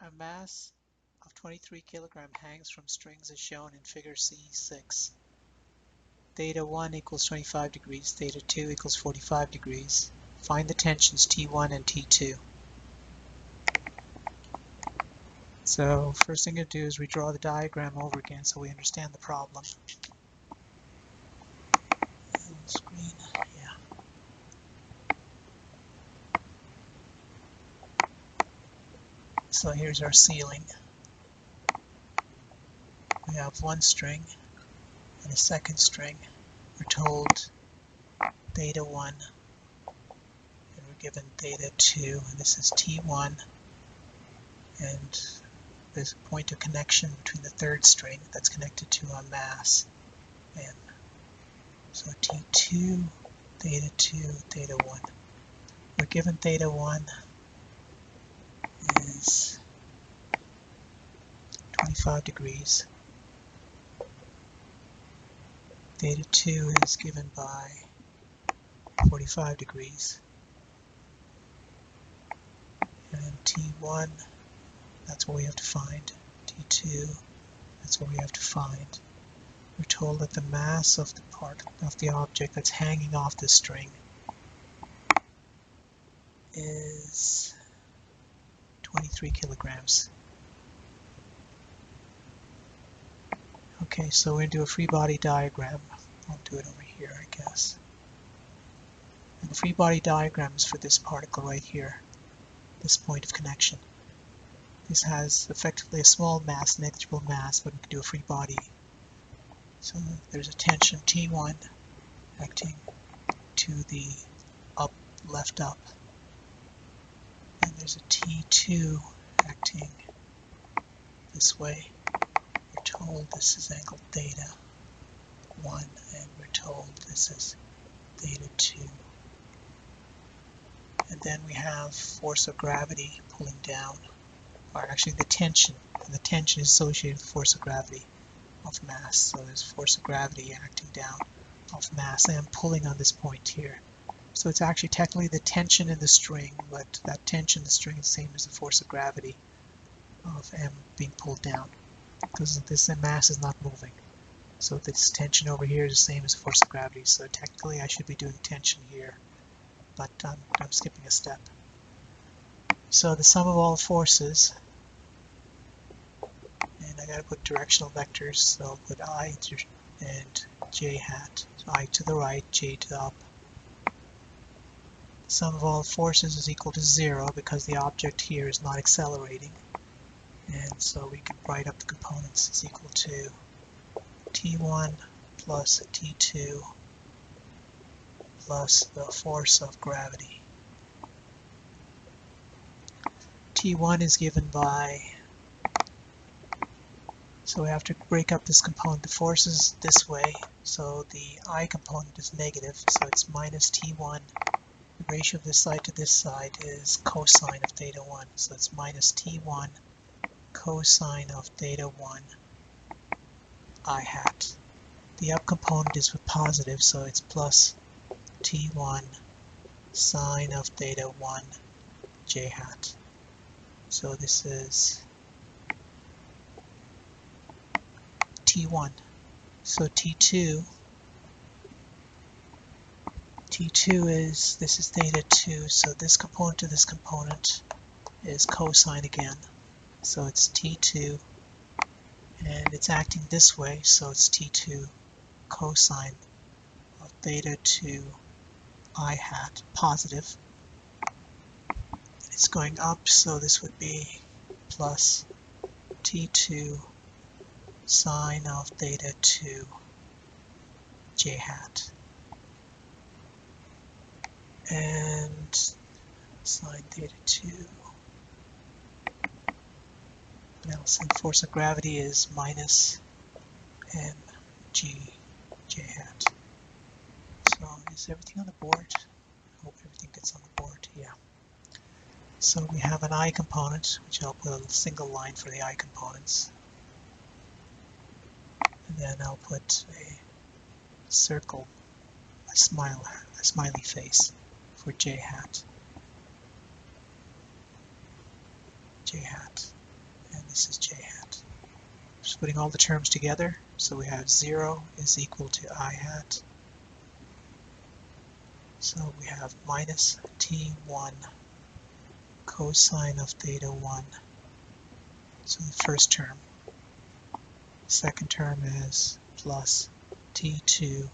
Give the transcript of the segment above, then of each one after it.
A mass of 23 kg hangs from strings as shown in figure C6. Theta 1 equals 25 degrees, theta 2 equals 45 degrees. Find the tensions T1 and T2. So first thing to do is redraw the diagram over again so we understand the problem. Screen, yeah. So here's our ceiling. We have one string and a second string. We're told theta 1 and we're given theta 2, and this is T1, and there's a point of connection between the third string that's connected to a mass M. So T2, theta 2, theta 1. We're given theta 1 is 25 degrees. Theta 2 is given by 45 degrees. And T1, that's what we have to find. T2, that's what we have to find. We're told that the mass of the part of the object that's hanging off the string is 23 kilograms. Okay, so we're going to do a free body diagram. I'll do it over here, I guess. And the free body diagram is for this particle right here, this point of connection. This has effectively a small mass, negligible mass, but we can do a free body. So there's a tension T1 acting to the up, left up. And there's a T2 acting this way. We're told this is angle theta 1, and we're told this is theta 2. And then we have force of gravity pulling down, or actually the tension, and the tension is associated with force of gravity of mass. So there's force of gravity acting down of mass and pulling on this point here. So it's actually technically the tension in the string, but that tension in the string is the same as the force of gravity of M being pulled down, because this mass is not moving. So this tension over here is the same as the force of gravity. So technically I should be doing tension here, but I'm skipping a step. So the sum of all forces, and I got to put directional vectors, so I'll put I and j hat. So I to the right, j to the up. The sum of all forces is equal to 0 because the object here is not accelerating. And so we can write up the components as equal to T1 plus T2 plus the force of gravity. T1 is given by, so we have to break up this component. The force is this way, so the I component is negative, so it's minus T1. The ratio of this side to this side is cosine of theta 1, so it's minus T1 cosine of theta 1 I hat. The up component is with positive, so it's plus T1 sine of theta 1 j hat. So this is T1. So T2 is, this is theta 2, so this component to this component is cosine again. So it's T2, and it's acting this way, so it's T2 cosine of theta 2 I hat, positive. It's going up, so this would be plus T2 sine of theta 2 j hat. And sine theta 2. Else, and force of gravity is minus mg j hat. So is everything on the board? I hope everything gets on the board. Yeah. So we have an I component, which I'll put a single line for the I components. And then I'll put a circle, a smiley face for j hat. J hat. and this is j hat. Just putting all the terms together, so we have 0 is equal to I hat. So we have minus t1 cosine of theta 1. So the first term. Second term is plus t2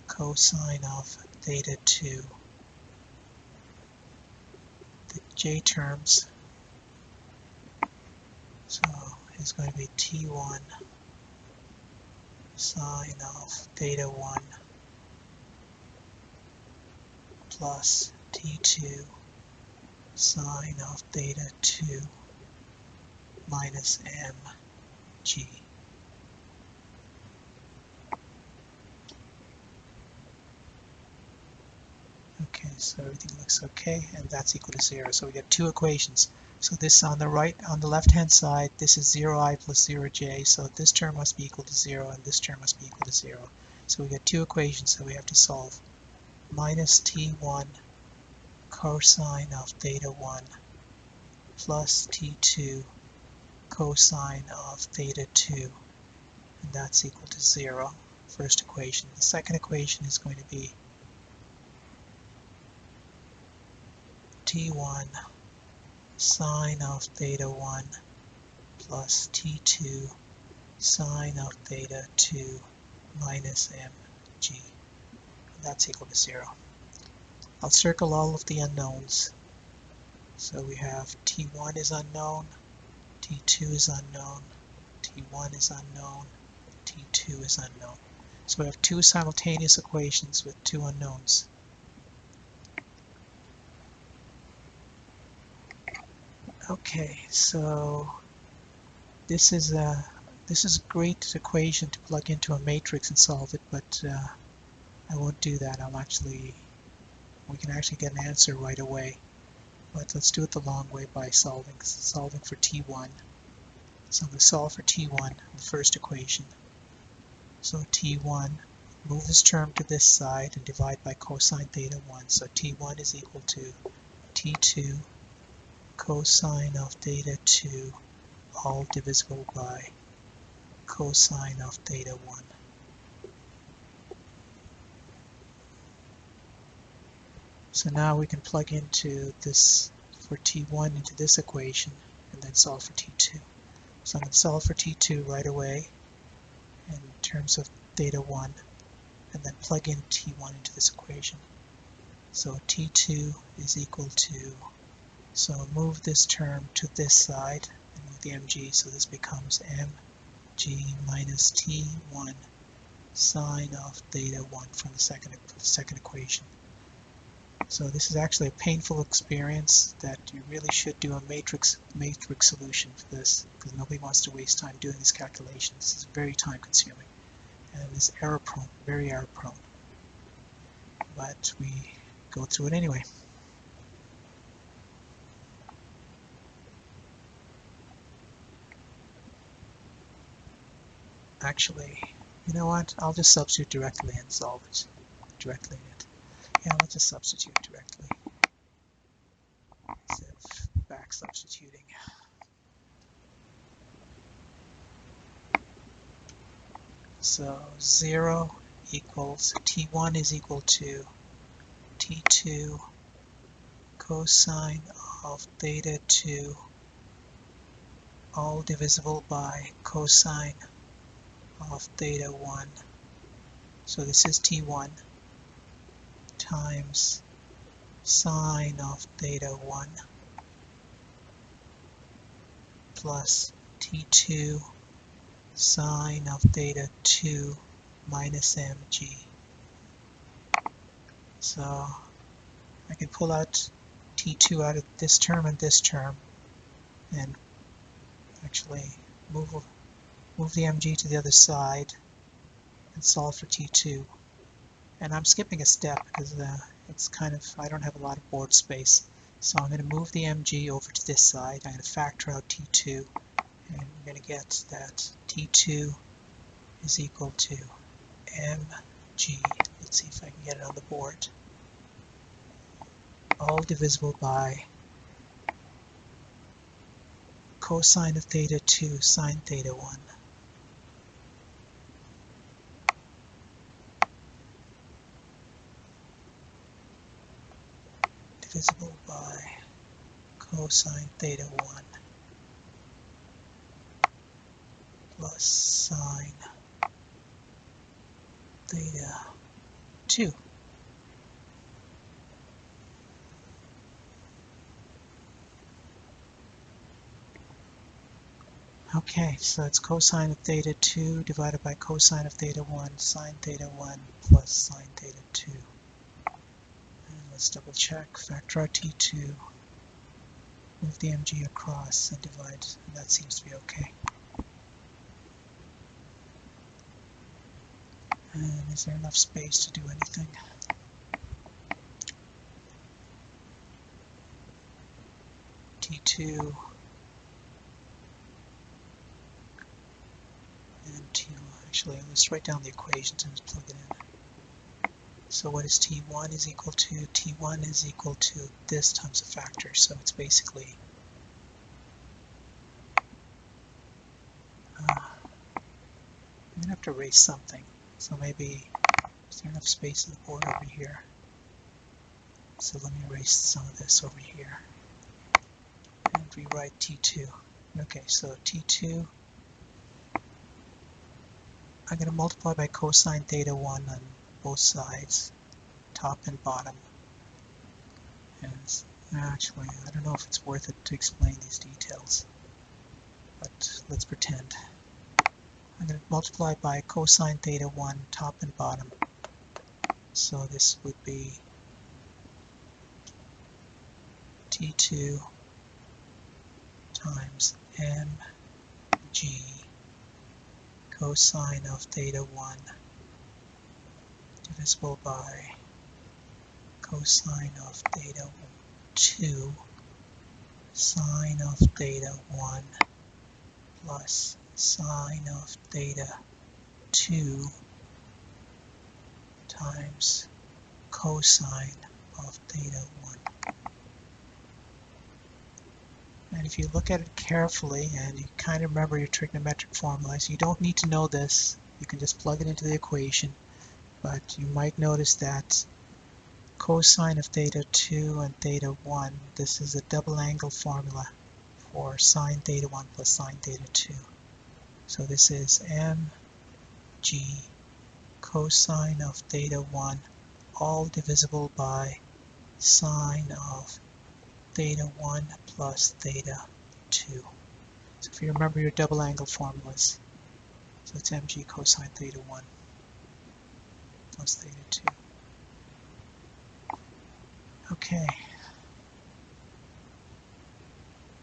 cosine of theta 2. The j terms, so is going to be t1 sine of theta 1 plus t2 sine of theta 2 minus mg. Okay, so everything looks okay, and that's equal to 0. So we get two equations. So this on the left hand side, this is 0i plus 0j, so this term must be equal to 0, and this term must be equal to 0. So we get two equations that we have to solve. Minus t1 cosine of theta 1 plus t2 cosine of theta 2, and that's equal to 0, first equation. The second equation is going to be t1 sine of theta 1 plus t2 sine of theta 2 minus mg. And that's equal to 0. I'll circle all of the unknowns. So we have t1 is unknown, t2 is unknown, t1 is unknown, t2 is unknown. So we have two simultaneous equations with two unknowns. Okay, so this is a great equation to plug into a matrix and solve it, but I won't do that. We can actually get an answer right away. But let's do it the long way by solving for t1. So I'm going to solve for t1, the first equation. So t1, move this term to this side and divide by cosine theta 1. So t1 is equal to t2 cosine of theta 2 all divisible by cosine of theta 1. So now we can plug into this for t1 into this equation and then solve for t2. So I'm going to solve for t2 right away in terms of theta 1 and then plug in t1 into this equation. So t2 is equal to, so move this term to this side and move the mg, so this becomes mg minus t1 sine of theta 1 from the second equation. So this is actually a painful experience that you really should do a matrix solution for this, because nobody wants to waste time doing these calculations. This is very time consuming and it's error prone, very error prone. But we go through it anyway. Actually, you know what? I'll just substitute directly and solve it directly in it. Yeah, let's just substitute directly instead of back substituting. So 0 equals, t1 is equal to t2 cosine of theta 2 all divisible by cosine of theta 1. So this is t1 times sine of theta 1 plus t2 sine of theta 2 minus mg. So I can pull out t2 out of this term and this term and actually move the mg to the other side and solve for t2. And I'm skipping a step because it's kind of, I don't have a lot of board space. So I'm going to move the mg over to this side. I'm going to factor out t2, and I'm going to get that t2 is equal to mg. Let's see if I can get it on the board. All divisible by cosine of theta 2 sine theta 1 divisible by cosine theta 1 plus sine theta 2. Okay, so it's cosine of theta 2 divided by cosine of theta 1 sine theta 1 plus sine theta 2. And let's double check. Factor out t2, move the mg across and divide, and that seems to be okay. And is there enough space to do anything? T2 and T1. Actually, let's write down the equations and just plug it in. So what is T1 is equal to? T1 is equal to this times a factor. So it's basically I'm going to have to erase something. So maybe, is there enough space on the board over here? So let me erase some of this over here and rewrite T2. Okay, so T2, I'm going to multiply by cosine theta 1 on both sides, top and bottom. And actually, I don't know if it's worth it to explain these details, but let's pretend. I'm going to multiply by cosine theta 1, top and bottom. So this would be T2 times mg cosine of theta 1 divisible by cosine of theta 2 sine of theta 1 plus sine of theta 2 times cosine of theta 1. And if you look at it carefully and you kind of remember your trigonometric formulas, you don't need to know this. You can just plug it into the equation. But you might notice that cosine of theta 2 and theta 1, this is a double angle formula for sine theta 1 plus sine theta 2. So this is mg cosine of theta 1 all divisible by sine of theta 1 plus theta 2. So if you remember your double angle formulas, so it's mg cosine theta 1 plus theta 2. Okay.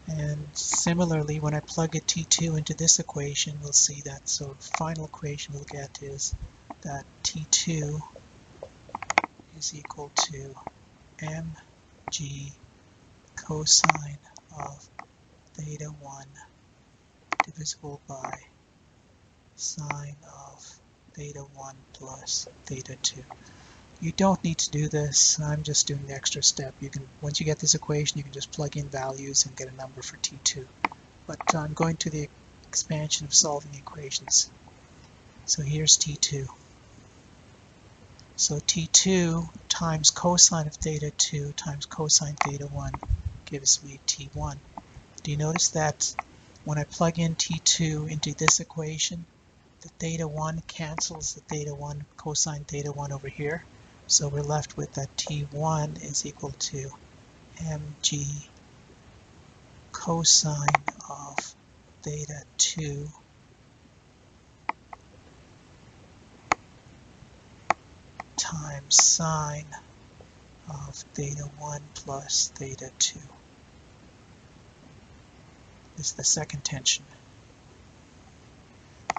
And similarly, when I plug a T2 into this equation, we'll see that. So the final equation we'll get is that T2 is equal to mg cosine of theta 1 divisible by sine of theta 1 plus theta 2. You don't need to do this. I'm just doing the extra step. You can, once you get this equation, you can just plug in values and get a number for T2. But I'm going to the expansion of solving equations. So here's T2. So T2 times cosine of theta 2 times cosine theta 1 gives me T1. Do you notice that when I plug in T2 into this equation, the theta 1 cancels the theta 1 cosine theta 1 over here? So we're left with that T1 is equal to mg cosine of theta 2 times sine of theta 1 plus theta 2. This is the second tension.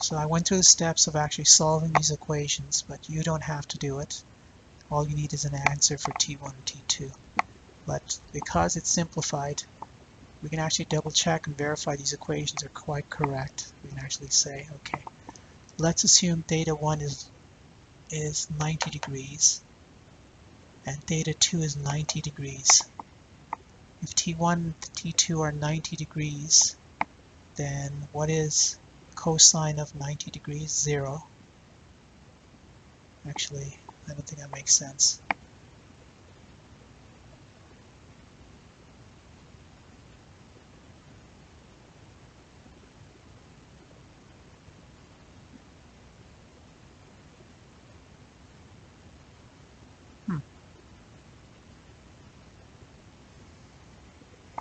So I went through the steps of actually solving these equations, but you don't have to do it. All you need is an answer for T1 and T2. But because it's simplified, we can actually double check and verify these equations are quite correct. We can actually say, okay, let's assume theta 1 is 90 degrees and theta 2 is 90 degrees. If T1 and T2 are 90 degrees, then what is cosine of 90 degrees? 0. Actually, I don't think that makes sense.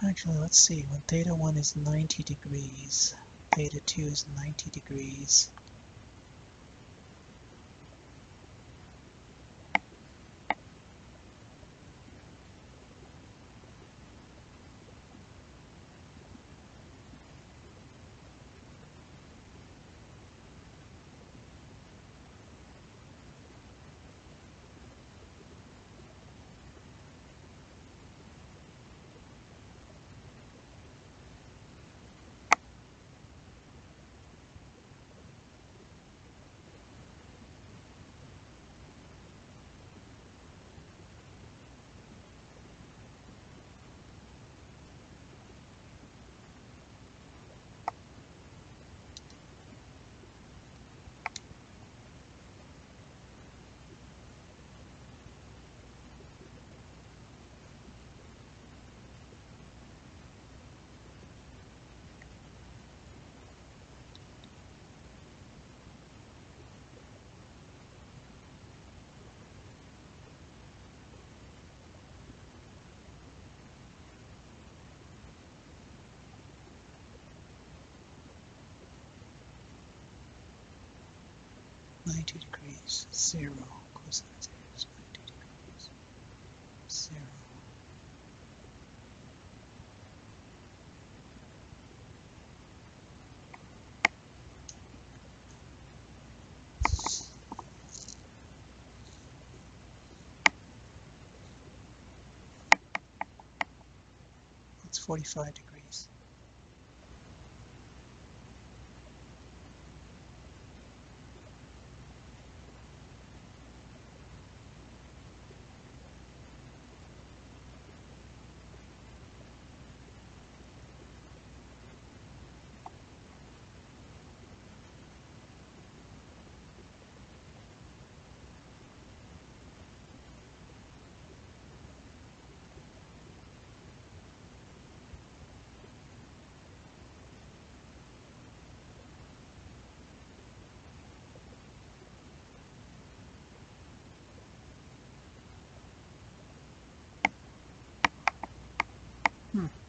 Actually, let's see. When theta 1 is 90 degrees, theta 2 is 90 degrees. Ninety degrees, 0. Cosine theta is 90 degrees, 0. That's 45 degrees. Hmm.